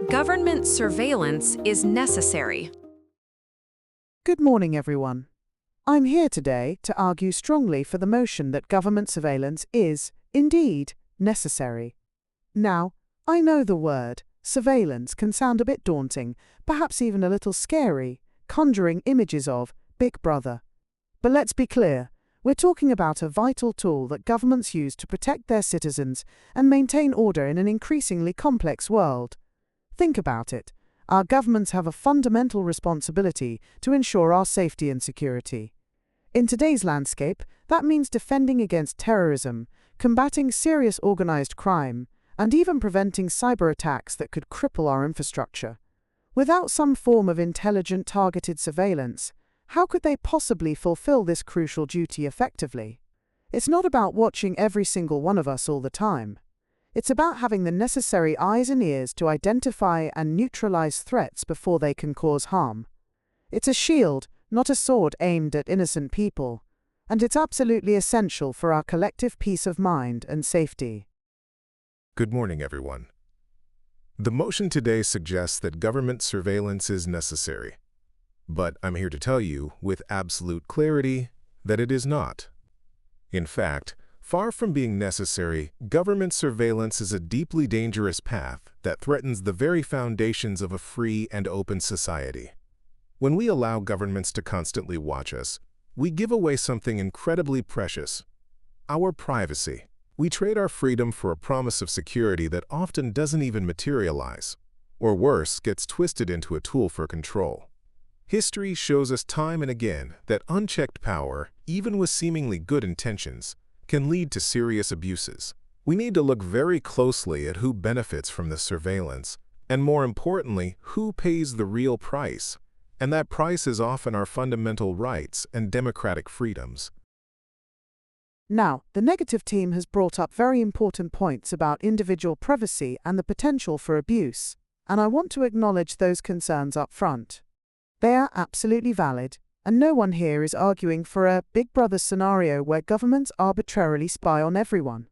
Government surveillance is necessary. Good morning, everyone. I'm here today to argue strongly for the motion that government surveillance is, indeed, necessary. Now, I know the word surveillance can sound a bit daunting, perhaps even a little scary, conjuring images of Big Brother. But let's be clear, we're talking about a vital tool that governments use to protect their citizens and maintain order in an increasingly complex world. Think about it. Our governments have a fundamental responsibility to ensure our safety and security. In today's landscape, that means defending against terrorism, combating serious organized crime, and even preventing cyber attacks that could cripple our infrastructure. Without some form of intelligent targeted surveillance, how could they possibly fulfill this crucial duty effectively? It's not about watching every single one of us all the time. It's about having the necessary eyes and ears to identify and neutralize threats before they can cause harm. It's a shield, not a sword aimed at innocent people, and it's absolutely essential for our collective peace of mind and safety. Good morning, everyone. The motion today suggests that government surveillance is necessary, but I'm here to tell you with absolute clarity that it is not. In fact, far from being necessary, government surveillance is a deeply dangerous path that threatens the very foundations of a free and open society. When we allow governments to constantly watch us, we give away something incredibly precious: our privacy. We trade our freedom for a promise of security that often doesn't even materialize, or worse, gets twisted into a tool for control. History shows us time and again that unchecked power, even with seemingly good intentions, can lead to serious abuses. We need to look very closely at who benefits from this surveillance, and more importantly, who pays the real price. And that price is often our fundamental rights and democratic freedoms. Now, the negative team has brought up very important points about individual privacy and the potential for abuse, and I want to acknowledge those concerns up front. They are absolutely valid, and no one here is arguing for a Big Brother scenario where governments arbitrarily spy on everyone.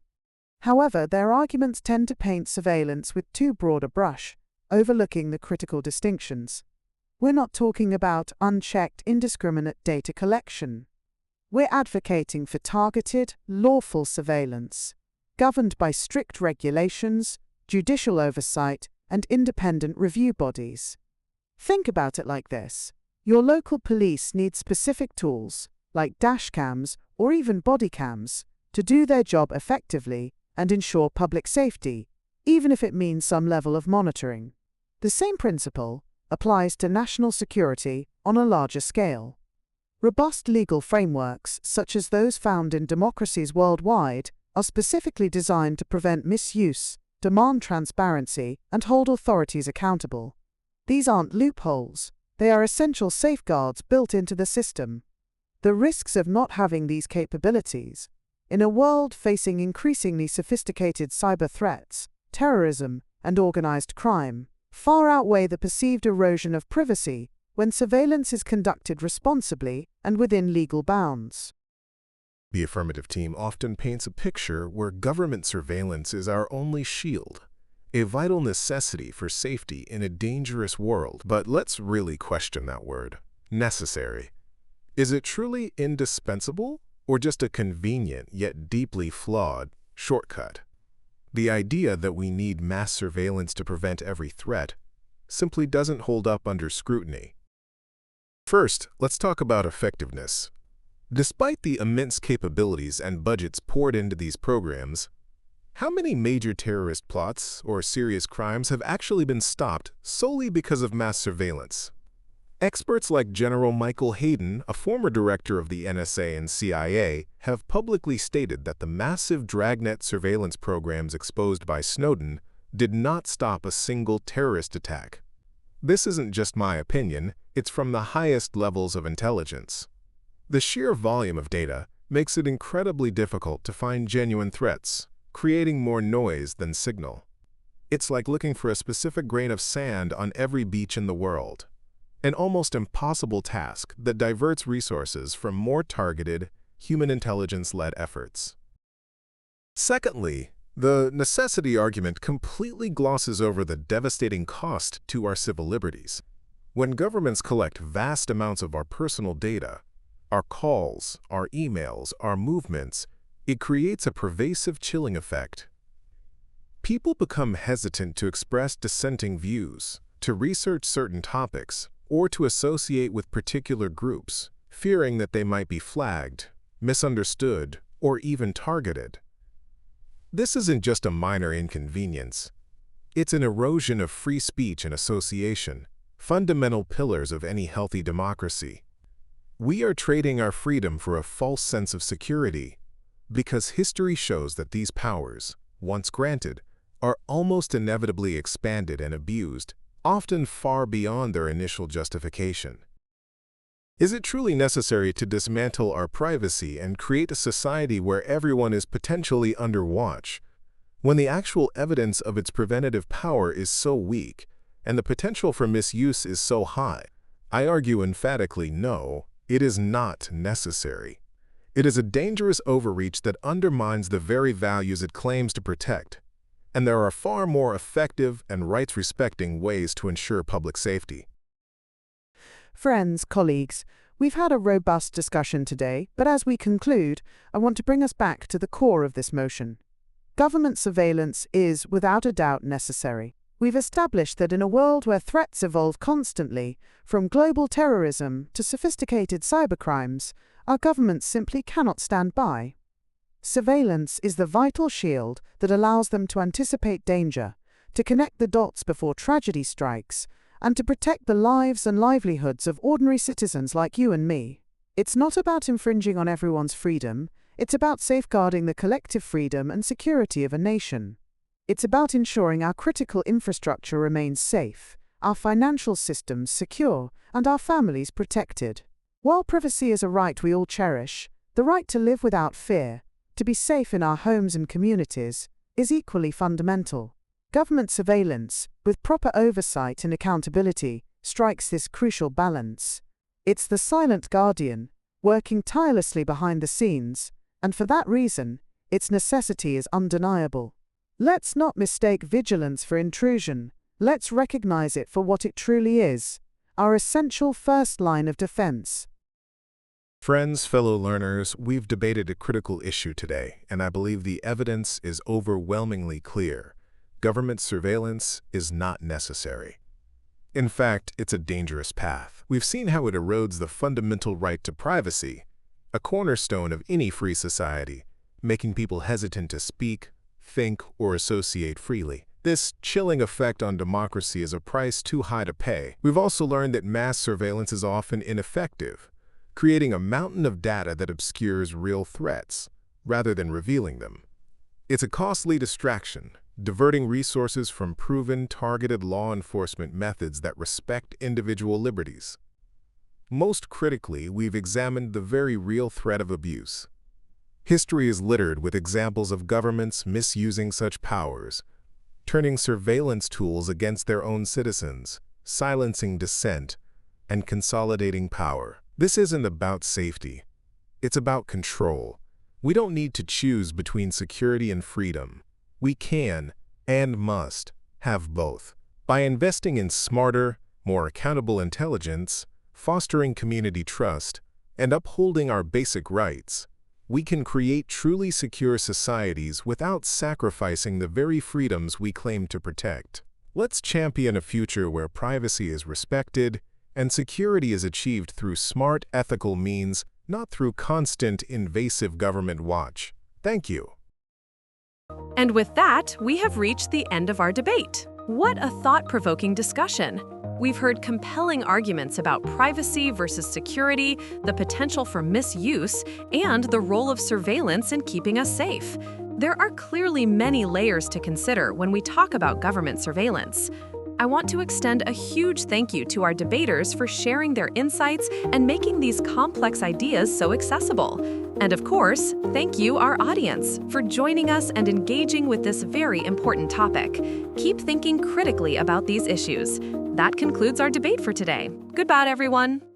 However, their arguments tend to paint surveillance with too broad a brush, overlooking the critical distinctions. We're not talking about unchecked, indiscriminate data collection. We're advocating for targeted, lawful surveillance, governed by strict regulations, judicial oversight, and independent review bodies. Think about it like this. Your local police need specific tools, like dashcams or even body cams, to do their job effectively and ensure public safety, even if it means some level of monitoring. The same principle applies to national security on a larger scale. Robust legal frameworks, such as those found in democracies worldwide, are specifically designed to prevent misuse, demand transparency, and hold authorities accountable. These aren't loopholes. They are essential safeguards built into the system. The risks of not having these capabilities, in a world facing increasingly sophisticated cyber threats, terrorism, and organized crime, far outweigh the perceived erosion of privacy when surveillance is conducted responsibly and within legal bounds. The affirmative team often paints a picture where government surveillance is our only shield, a vital necessity for safety in a dangerous world. But let's really question that word, necessary. Is it truly indispensable, or just a convenient yet deeply flawed shortcut? The idea that we need mass surveillance to prevent every threat simply doesn't hold up under scrutiny. First, let's talk about effectiveness. Despite the immense capabilities and budgets poured into these programs, how many major terrorist plots or serious crimes have actually been stopped solely because of mass surveillance? Experts like General Michael Hayden, a former director of the NSA and CIA, have publicly stated that the massive dragnet surveillance programs exposed by Snowden did not stop a single terrorist attack. This isn't just my opinion, it's from the highest levels of intelligence. The sheer volume of data makes it incredibly difficult to find genuine threats, creating more noise than signal. It's like looking for a specific grain of sand on every beach in the world, an almost impossible task that diverts resources from more targeted, human intelligence-led efforts. Secondly, The necessity argument completely glosses over the devastating cost to our civil liberties. When governments collect vast amounts of our personal data, our calls, our emails, our movements, it creates a pervasive chilling effect. People become hesitant to express dissenting views, to research certain topics, or to associate with particular groups, fearing that they might be flagged, misunderstood, or even targeted. This isn't just a minor inconvenience. It's an erosion of free speech and association, fundamental pillars of any healthy democracy. We are trading our freedom for a false sense of security, because history shows that these powers, once granted, are almost inevitably expanded and abused, often far beyond their initial justification. Is it truly necessary to dismantle our privacy and create a society where everyone is potentially under watch, when the actual evidence of its preventative power is so weak and the potential for misuse is so high? I argue emphatically no, it is not necessary. It is a dangerous overreach that undermines the very values it claims to protect, and there are far more effective and rights-respecting ways to ensure public safety. Friends, colleagues, we've had a robust discussion today, but as we conclude, I want to bring us back to the core of this motion. Government surveillance is, without a doubt, necessary. We've established that in a world where threats evolve constantly, from global terrorism to sophisticated cybercrimes, our governments simply cannot stand by. Surveillance is the vital shield that allows them to anticipate danger, to connect the dots before tragedy strikes, and to protect the lives and livelihoods of ordinary citizens like you and me. It's not about infringing on everyone's freedom, it's about safeguarding the collective freedom and security of a nation. It's about ensuring our critical infrastructure remains safe, our financial systems secure, and our families protected. While privacy is a right we all cherish, the right to live without fear, to be safe in our homes and communities, is equally fundamental. Government surveillance, with proper oversight and accountability, strikes this crucial balance. It's the silent guardian, working tirelessly behind the scenes, and for that reason, its necessity is undeniable. Let's not mistake vigilance for intrusion. Let's recognize it for what it truly is, our essential first line of defense. Friends, fellow learners, we've debated a critical issue today, and I believe the evidence is overwhelmingly clear. Government surveillance is not necessary. In fact, it's a dangerous path. We've seen how it erodes the fundamental right to privacy, a cornerstone of any free society, making people hesitant to speak, think, or associate freely. This chilling effect on democracy is a price too high to pay. We've also learned that mass surveillance is often ineffective, creating a mountain of data that obscures real threats, rather than revealing them. It's a costly distraction, diverting resources from proven, targeted law enforcement methods that respect individual liberties. Most critically, we've examined the very real threat of abuse. History is littered with examples of governments misusing such powers, turning surveillance tools against their own citizens, silencing dissent, and consolidating power. This isn't about safety. It's about control. We don't need to choose between security and freedom. We can, and must, have both. By investing in smarter, more accountable intelligence, fostering community trust, and upholding our basic rights, we can create truly secure societies without sacrificing the very freedoms we claim to protect. Let's champion a future where privacy is respected and security is achieved through smart, ethical means, not through constant, invasive government watch. Thank you. And with that, we have reached the end of our debate. What a thought-provoking discussion. We've heard compelling arguments about privacy versus security, the potential for misuse, and the role of surveillance in keeping us safe. There are clearly many layers to consider when we talk about government surveillance. I want to extend a huge thank you to our debaters for sharing their insights and making these complex ideas so accessible. And of course, thank you, our audience, for joining us and engaging with this very important topic. Keep thinking critically about these issues. That concludes our debate for today. Goodbye, everyone.